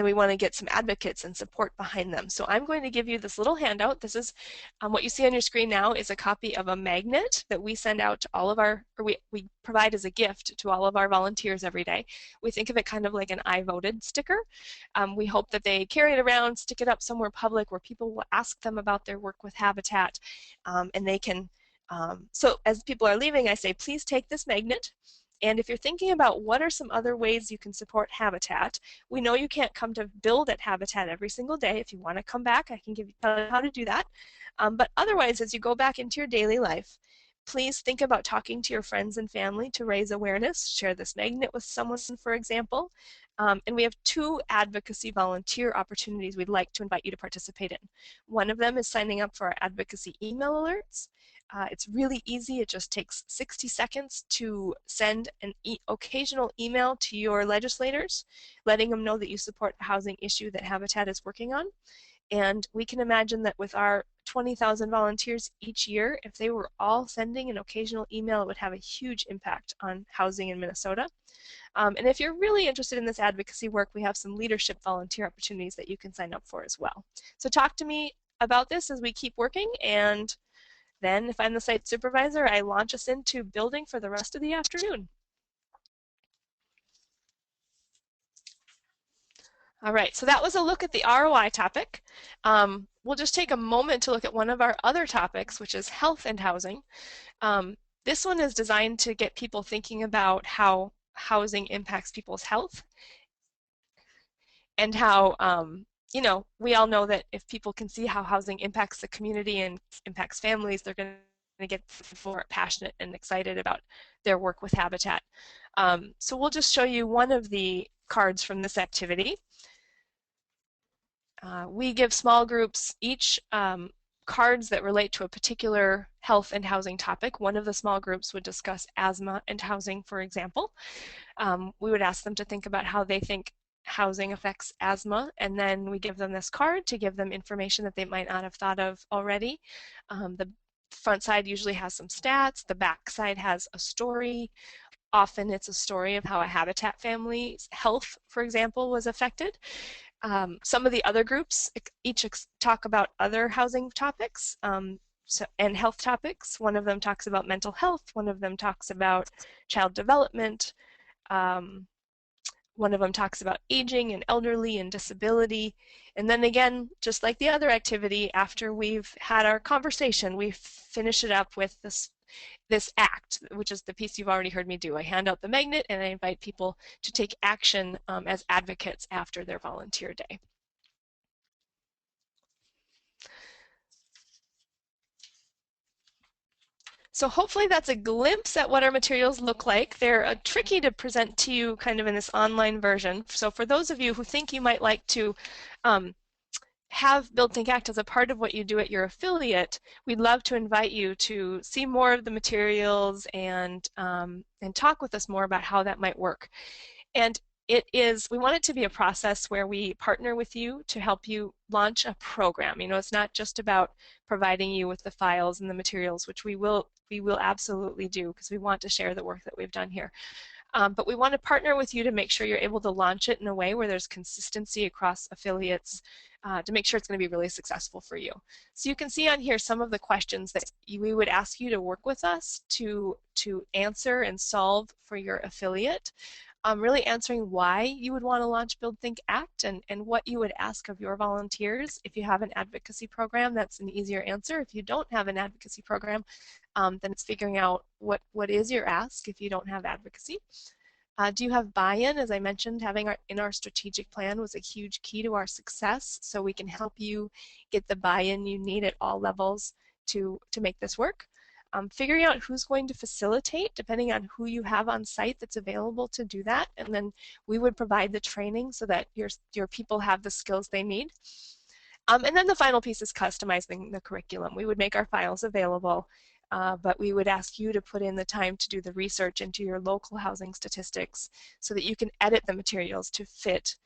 we want to get some advocates and support behind them. So I'm going to give you this little handout. This is what you see on your screen now is a copy of a magnet that we send out to all of our, or we provide as a gift to all of our volunteers every day. We think of it kind of like an I voted sticker. We hope that they carry it around, stick it up somewhere public where people will ask them about their work with Habitat, and they can, so as people are leaving, I say, please take this magnet. And if you're thinking about what are some other ways you can support Habitat, we know you can't come to build at Habitat every single day. If you want to come back, I can tell you how to do that. But otherwise, as you go back into your daily life, please think about talking to your friends and family to raise awareness. Share this magnet with someone, for example. And we have 2 advocacy volunteer opportunities we'd like to invite you to participate in. One of them is signing up for our advocacy email alerts. It's really easy. It just takes 60 seconds to send an occasional email to your legislators, letting them know that you support a housing issue that Habitat is working on. And we can imagine that with our 20,000 volunteers each year, if they were all sending an occasional email, it would have a huge impact on housing in Minnesota. And if you're really interested in this advocacy work, we have some leadership volunteer opportunities that you can sign up for as well. So talk to me about this as we keep working, and then if I'm the site supervisor, I launch us into building for the rest of the afternoon. All right, so that was a look at the ROI topic. We'll just take a moment to look at one of our other topics, which is health and housing. This one is designed to get people thinking about how housing impacts people's health, and how, you know, we all know that if people can see how housing impacts the community and impacts families, they're going to get more passionate and excited about their work with Habitat. So we'll just show you one of the cards from this activity. We give small groups each cards that relate to a particular health and housing topic. One of the small groups would discuss asthma and housing, for example. We would ask them to think about how they think housing affects asthma, and then we give them this card to give them information that they might not have thought of already. The front side usually has some stats. The back side has a story. Often it's a story of how a Habitat family's health, for example, was affected. Some of the other groups each talk about other housing topics and health topics. One of them talks about mental health. One of them talks about child development. One of them talks about aging and elderly and disability. And then again, just like the other activity, after we've had our conversation, we finish it up with this act, which is the piece you've already heard me do. I hand out the magnet and I invite people to take action as advocates after their volunteer day. So hopefully that's a glimpse at what our materials look like. They're tricky to present to you kind of in this online version. So for those of you who think you might like to have Build, Think, Act as a part of what you do at your affiliate, we'd love to invite you to see more of the materials and talk with us more about how that might work. And we want it to be a process where we partner with you to help you launch a program. You know, it's not just about providing you with the files and the materials, which we will absolutely do because we want to share the work that we've done here. But we want to partner with you to make sure you're able to launch it in a way where there's consistency across affiliates to make sure it's going to be really successful for you. So you can see on here some of the questions that we would ask you to work with us to answer and solve for your affiliate. Really answering why you would want to launch Build, Think, Act, and what you would ask of your volunteers. If you have an advocacy program, that's an easier answer. If you don't have an advocacy program, then it's figuring out what is your ask if you don't have advocacy. Do you have buy-in? As I mentioned, having in our strategic plan was a huge key to our success, so we can help you get the buy-in you need at all levels to make this work. Figuring out who's going to facilitate, depending on who you have on site that's available to do that, and then we would provide the training so that your people have the skills they need. And then the final piece is customizing the curriculum. We would make our files available, but we would ask you to put in the time to do the research into your local housing statistics so that you can edit the materials to fit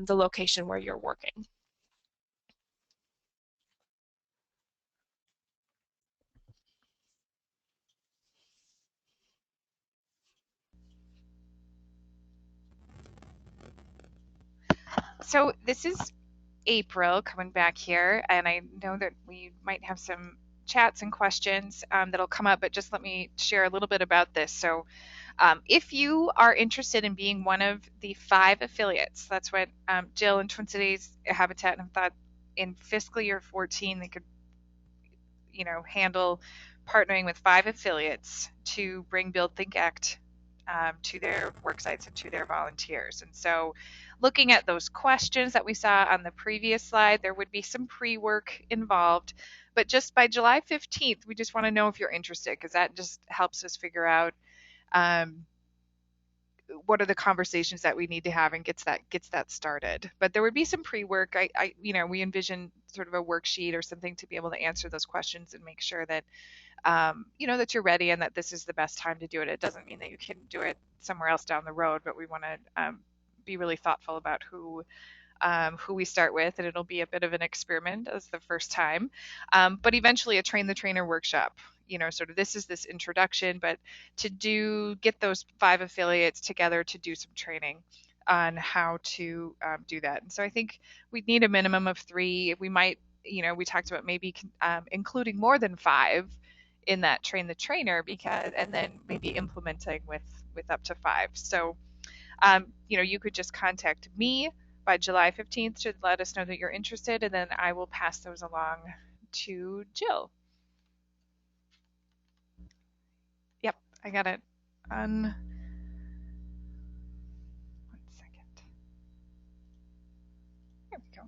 the location where you're working. So this is April coming back here, and I know that we might have some chats and questions that'll come up, but just let me share a little bit about this. So if you are interested in being one of the 5 affiliates, that's what Jill and Twin Cities Habitat have thought in fiscal year 14 they could, handle partnering with 5 affiliates to bring Build, Think, Act to their work sites and to their volunteers. And so looking at those questions that we saw on the previous slide, there would be some pre-work involved, but just by July 15th, we just want to know if you're interested, because that just helps us figure out what are the conversations that we need to have and gets that started. But there would be some pre-work. We envision sort of a worksheet or something to be able to answer those questions and make sure that that you're ready and that this is the best time to do it. It doesn't mean that you can do it somewhere else down the road, but we want to be really thoughtful about who we start with, and it'll be a bit of an experiment as the first time, but eventually a train the trainer workshop. Sort of this introduction, but to get those 5 affiliates together to do some training on how to do that. And so I think we'd need a minimum of 3. We might, we talked about maybe including more than 5 in that train the trainer, and then maybe implementing with up to 5. So you could just contact me by July 15th to let us know that you're interested, and then I will pass those along to Jill. Yep, I got it on. 1 second. There we go.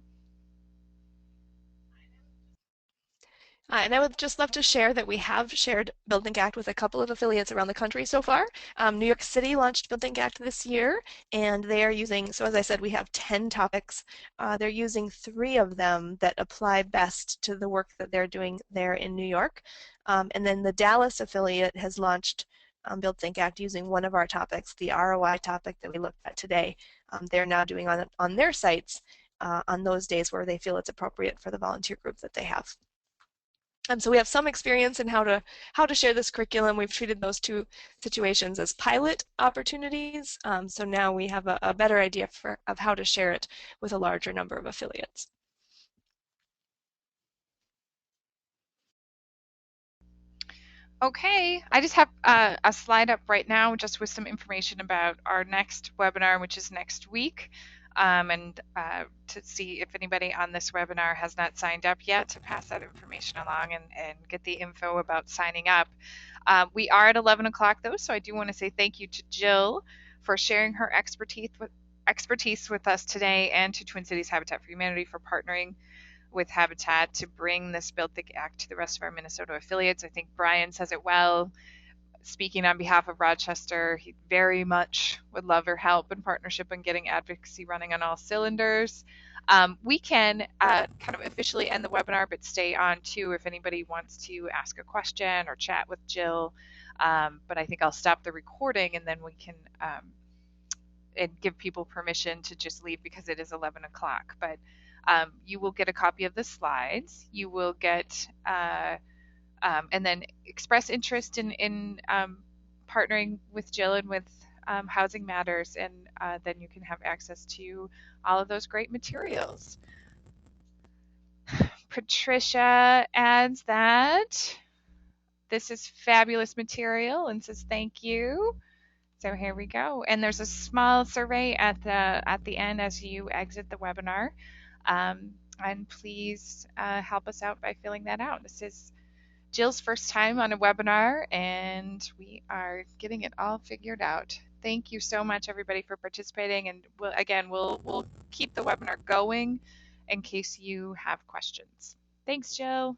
And I would just love to share that we have shared Build, Think, Act with a couple of affiliates around the country so far. New York City launched Build, Think, Act this year, and they are using, so as I said, we have 10 topics. They're using 3 of them that apply best to the work that they're doing there in New York. And then the Dallas affiliate has launched Build, Think, Act using one of our topics, the ROI topic that we looked at today. They're now doing on their sites on those days where they feel it's appropriate for the volunteer group that they have. So we have some experience in how to share this curriculum. We've treated those 2 situations as pilot opportunities. So now we have a better idea of how to share it with a larger number of affiliates. Okay, I just have a slide up right now just with some information about our next webinar, which is next week. And to see if anybody on this webinar has not signed up yet, to pass that information along and get the info about signing up. We are at 11 o'clock though, so I do want to say thank you to Jill for sharing her expertise with us today, and to Twin Cities Habitat for Humanity for partnering with Habitat to bring this Build, Think, Act to the rest of our Minnesota affiliates. I think Brian says it well. Speaking on behalf of Rochester, he very much would love your help and partnership in getting advocacy running on all cylinders. We can kind of officially end the webinar, but stay on too if anybody wants to ask a question or chat with Jill. But I think I'll stop the recording, and then we can and give people permission to just leave because it is 11 o'clock. But you will get a copy of the slides. You will get and then express interest in partnering with Jill and with Housing Matters, and then you can have access to all of those great materials. Patricia adds that this is fabulous material and says thank you. So here we go. And there's a small survey at the end as you exit the webinar. And please help us out by filling that out. This is Jill's first time on a webinar, and we are getting it all figured out. Thank you so much, everybody, for participating. And we'll keep the webinar going in case you have questions. Thanks, Jill.